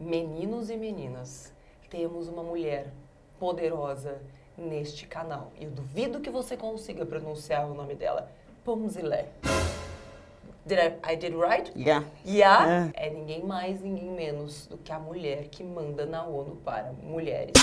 Meninos e meninas, temos uma mulher poderosa neste canal. Eu duvido que você consiga pronunciar o nome dela. Pumzile. I did right? Yeah. Yeah? É ninguém mais, ninguém menos do que a mulher que manda na ONU para mulheres.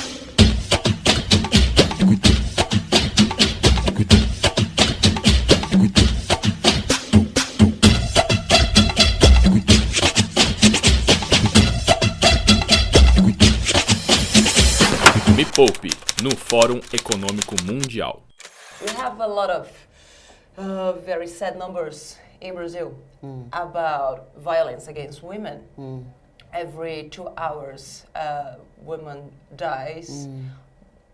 Me Poupe, no Fórum Econômico Mundial. We have a lot of very sad numbers in Brazil about violence against women. Every 2 hours, a woman dies,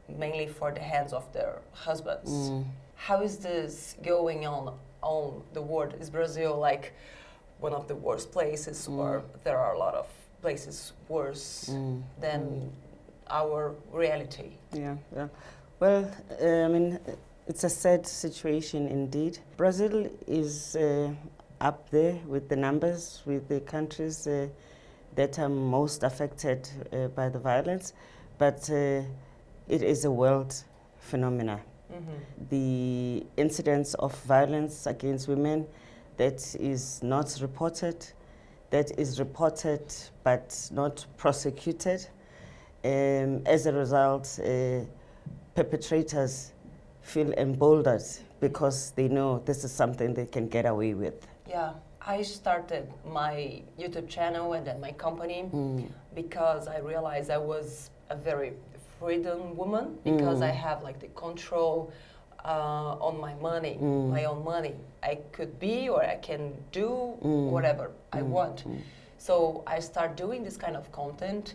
mainly for the hands of their husbands. How is this going on the world? Is Brazil like one of the worst places, or there are a lot of places worse than our reality? Yeah. Well, I mean, it's a sad situation indeed. Brazil is up there with the numbers, with the countries that are most affected by the violence, but it is a world phenomenon. The incidence of violence against women that is not reported, that is reported but not prosecuted. As a result, perpetrators feel emboldened because they know this is something they can get away with. Yeah, I started my YouTube channel and then my company because I realized I was a very freedom woman because I have like the control on my money, my own money. I could be or I can do whatever I want. So I start doing this kind of content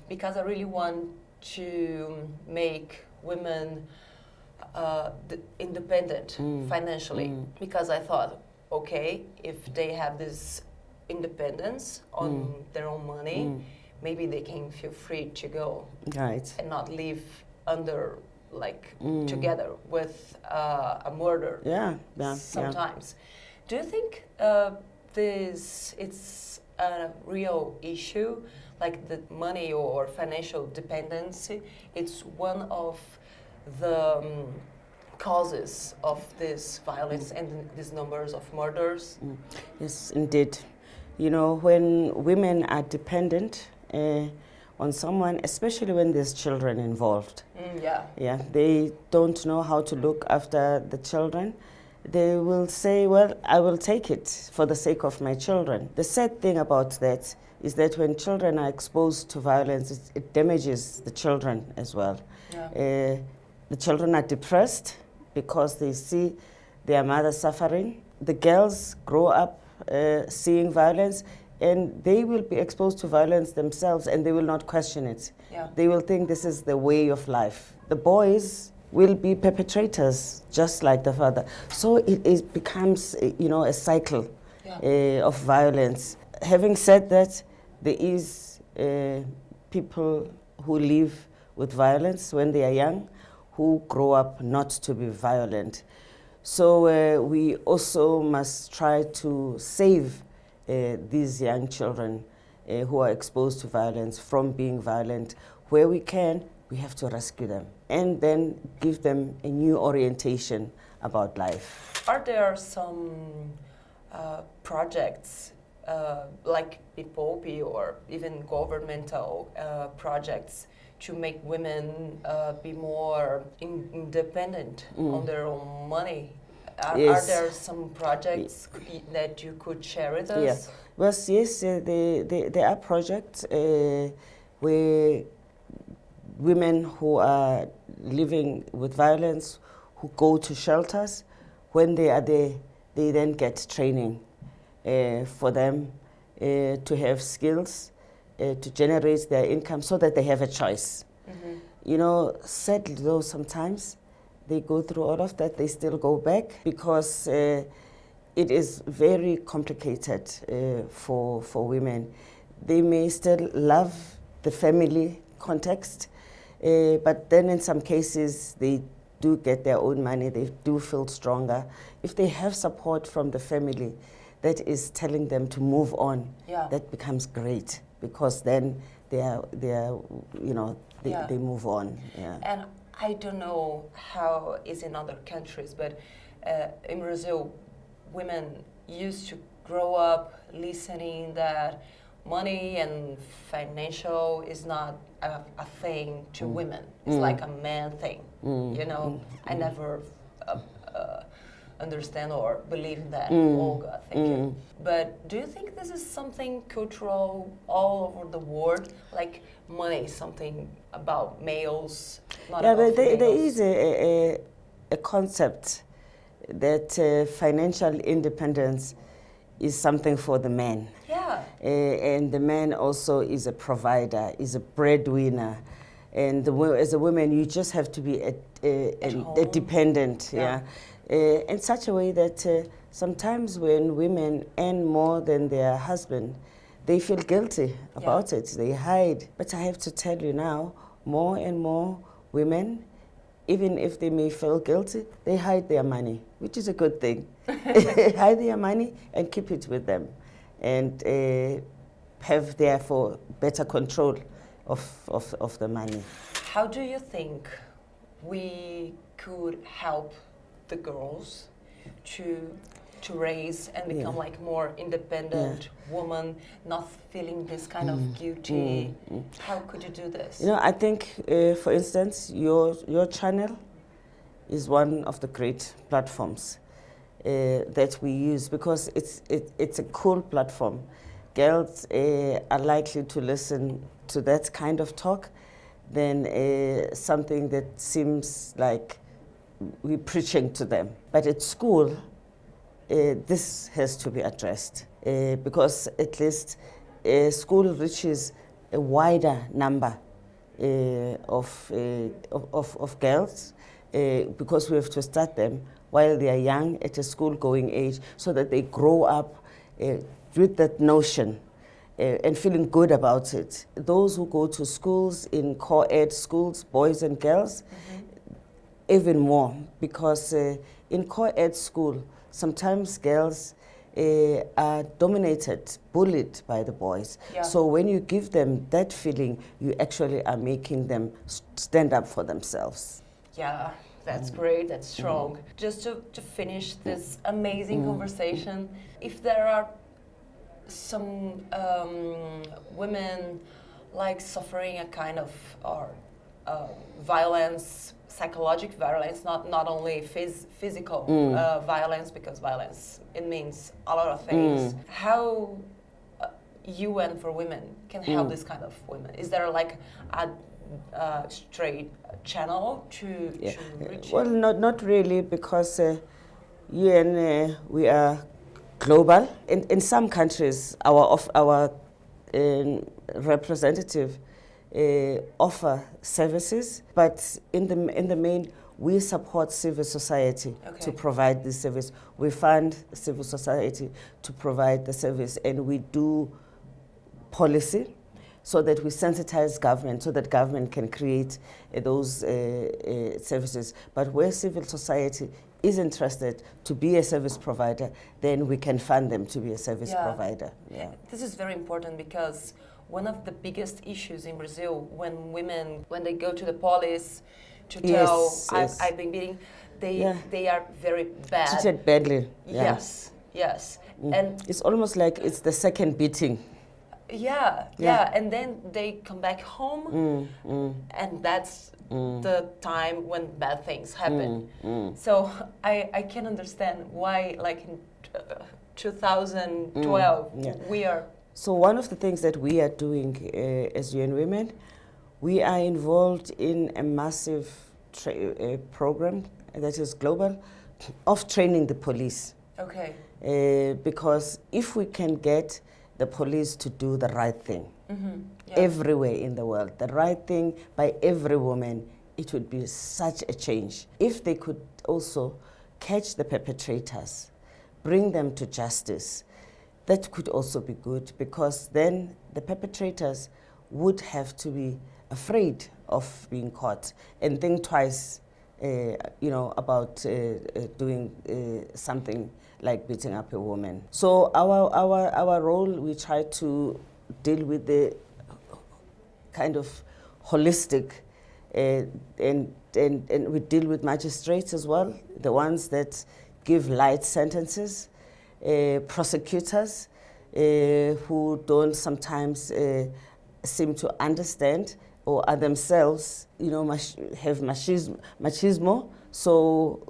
because I really want to make women independent financially. Because I thought, okay, if they have this independence on their own money, maybe they can feel free to go and not live under like together with a murder. Sometimes. Do you think it's a real issue, like the money or financial dependency? It's one of the causes of this violence and these numbers of murders? Yes, indeed. You know, when women are dependent on someone, especially when there's children involved, they don't know how to look after the children. They will say, well, I will take it for the sake of my children. The sad thing about that is that when children are exposed to violence, it damages the children as well. The children are depressed because they see their mother suffering. The girls grow up seeing violence, and they will be exposed to violence themselves, and they will not question it. They will think this is the way of life. The boys will be perpetrators, just like the father. So it becomes, a cycle of violence. Having said that, there is people who live with violence when they are young, who grow up not to be violent. So we also must try to save these young children who are exposed to violence from being violent. Where we can, we have to rescue them and then give them a new orientation about life. Are there some projects like Me Poupe or even governmental projects to make women be more independent on their own money? Are there some projects that you could share with us? Well, yes, there are projects where women who are living with violence, who go to shelters, when they are there, they then get training for them to have skills, to generate their income so that they have a choice. Sadly though, sometimes they go through all of that, they still go back because it is very complicated for women. They may still love the family context, but then in some cases they do get their own money, they do feel stronger. If they have support from the family that is telling them to move on, that becomes great. because then they are they move on. Yeah. And I don't know how it's in other countries, but in Brazil, women used to grow up listening that money and financial is not a thing to women. It's like a man thing. You know, I never understand or believe in that. Olga, thank you. But do you think this is something cultural all over the world? Like money is something about males, not about but there females? is a concept that financial independence is something for the man. Yeah. And the man also is a provider, is a breadwinner. And as a woman, you just have to be a dependent, in such a way that sometimes when women earn more than their husband, they feel guilty about it. They hide. But I have to tell you now, more and more women, even if they may feel guilty, they hide their money, which is a good thing. Hide their money and keep it with them, and have therefore better control of the money. How do you think we could help the girls to raise and become like more independent woman, not feeling this kind of guilty? How could you do this? You know, I think, for instance, your channel is one of the great platforms that we use, because it's a cool platform. Girls are likely to listen to that kind of talk than something that seems like we're preaching to them. But at school, this has to be addressed, because at least school reaches a wider number of girls, because we have to start them while they are young, at a school-going age, so that they grow up with that notion and feeling good about it. Those who go to schools, in co-ed schools, boys and girls, even more, because in co-ed school, sometimes girls are dominated, bullied by the boys. Yeah. So when you give them that feeling, you actually are making them stand up for themselves. Yeah, that's great, that's strong. Just to finish this amazing conversation, if there are some women like suffering a kind of violence, psychological violence, not only physical violence, because violence, it means a lot of things. How UN for Women can help this kind of women? Is there like a straight channel to reach? Well, not really, because UN, we are global. In some countries, our representative offer services, but in the main, we support civil society to provide this service. We fund civil society to provide the service, and we do policy so that we sensitize government, so that government can create those services. But where civil society is interested to be a service provider, then we can fund them to be a service provider. Yeah. This is very important, because one of the biggest issues in Brazil, when women, when they go to the police to tell, I've been beaten, they are very bad. Treated badly. Yeah. Yes. And it's almost like it's the second beating. Yeah. And then they come back home, and that's the time when bad things happen. So I can understand why, like in 2012, we are. So one of the things that we are doing as UN Women, we are involved in a massive program that is global of training the police. Okay. Because if we can get the police to do the right thing everywhere in the world, the right thing by every woman, it would be such a change. If they could also catch the perpetrators, bring them to justice, that could also be good, because then the perpetrators would have to be afraid of being caught and think twice, about doing something like beating up a woman. So our role, we try to deal with the kind of holistic, and we deal with magistrates as well, the ones that give light sentences, prosecutors who don't sometimes seem to understand or are themselves, have machismo. So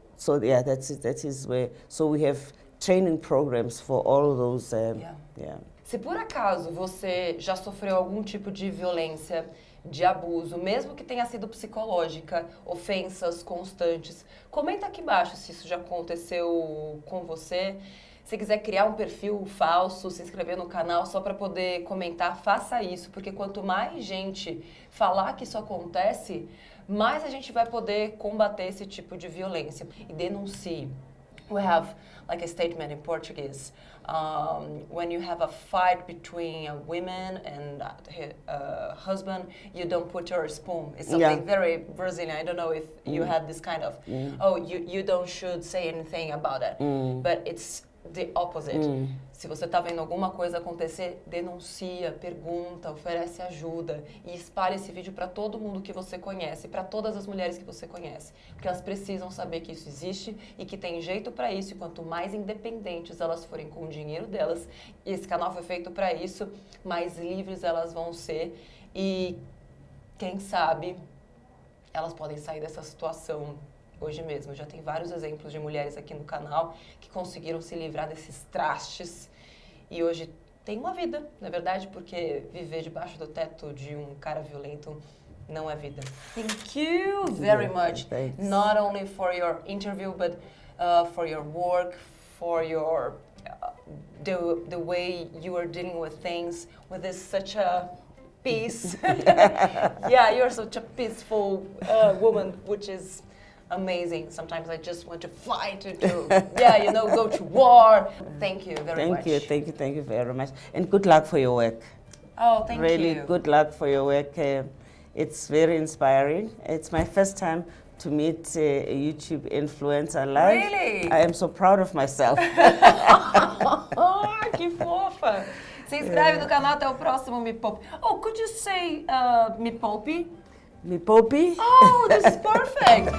yeah, that is where. So we have training programs for all those. Yeah. Se por acaso você já sofreu algum tipo de violência, de abuso, mesmo que tenha sido psicológica, ofensas constantes, comenta aqui embaixo se isso já aconteceu com você. Se quiser criar um perfil falso, se inscrever no canal só para poder comentar, faça isso, porque quanto mais gente falar que isso acontece, mais a gente vai poder combater esse tipo de violência e denuncie. We have like a statement in Portuguese. When you have a fight between a woman and a husband, you don't put your spoon. It's something very Brazilian. I don't know if you have this kind of, you don't should say anything about it. But it's the opposite. Se você está vendo alguma coisa acontecer, denuncia, pergunta, oferece ajuda e espalhe esse vídeo para todo mundo que você conhece, para todas as mulheres que você conhece, porque elas precisam saber que isso existe e que tem jeito para isso, e quanto mais independentes elas forem com o dinheiro delas, e esse canal foi feito para isso, mais livres elas vão ser e quem sabe elas podem sair dessa situação hoje mesmo. Já tem vários exemplos de mulheres aqui no canal que conseguiram se livrar desses trastes e hoje tem uma vida, na verdade, porque viver debaixo do teto de um cara violento não é vida. Thank you very much. Thanks. Not only for your interview, but for your work, for your the way you are dealing with things with this such a peace. Yeah, you're such a peaceful woman, which is amazing. Sometimes I just want to fly to go to war. Thank you very much. Thank you very much. And good luck for your work. Oh, thank you. Really good luck for your work. It's very inspiring. It's my first time to meet a YouTube influencer live. Really? I am so proud of myself. Que fofa. Se inscreve no canal, até o próximo Me Poupe. Oh, could you say Me Poupe? Me Poupe? Oh, this is perfect.